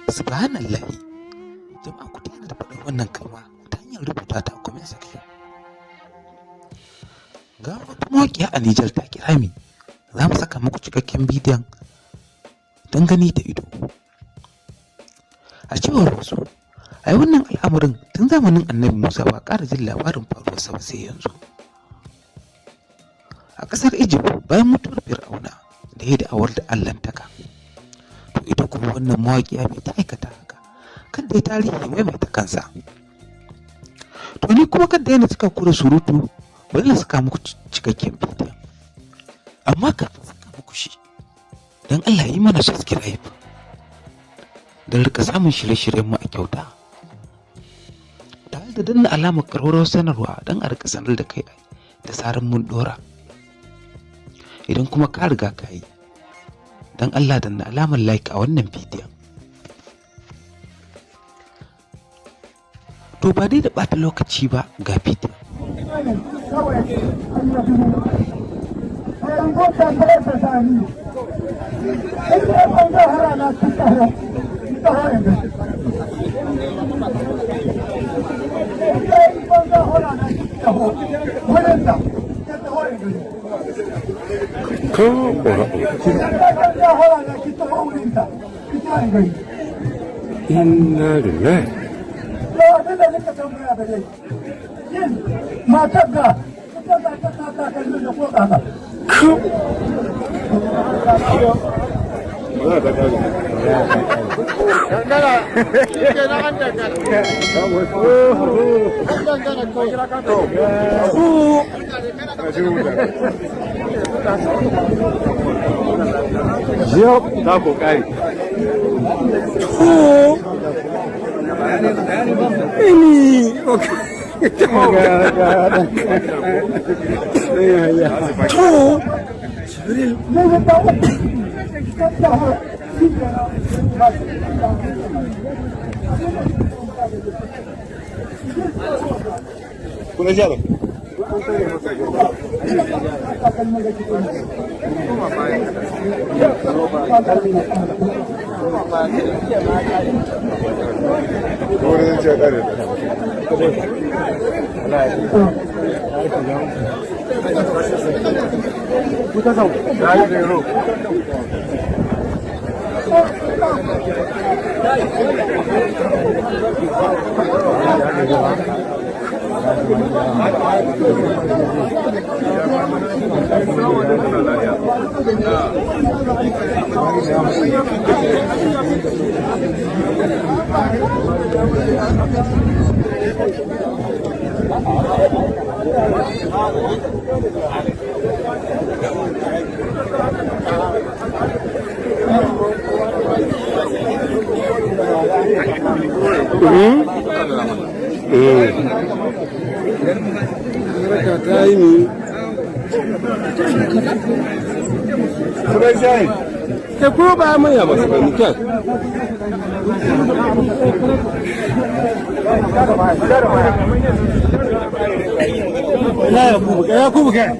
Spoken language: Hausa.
Subhanallahi, jama'a ku daina da faɗin wannan kalma ta hanyar rubuta ta a comment section. Ga wata mawaƙiya a Nijar ta kira ni, za mu saka muku cikakken bidiyon don gani da ido. A cewar wasu, ai wannan al'amarin tun zamanin Annabi Musa ba ƙara jin labarin faruwarsa ba sai yanzu. A ƙasar Egypt bayan mutuwar Fir'auna da ya da'awar da Allahntaka, to ita kuma wannan mawaƙiya mai ta aikata haka, kan dai tarihi maimaita kansa. To ni kuma kan yana cika ku da surutu, bari na saka muku cikakken bidiyon. Amma kafin saka muku shi, don Allah yi mana subscribe don rika samun shirye-shiryen mu a kyauta. Tare da danna alamar ƙararrawar sanarwa don a rika sanar da kai da zarar mun ɗora. Idan kuma ka riga ka yi, don Allah danna alamar like a wannan bidiyon. To ba dai da ɓata lokaci ba ga bidiyon. Inna lillahi. Yep, ta kokari. Ini okay. Kuna jalo? Ke ko ba mai ya masu bani kyan. Ya kubu kai.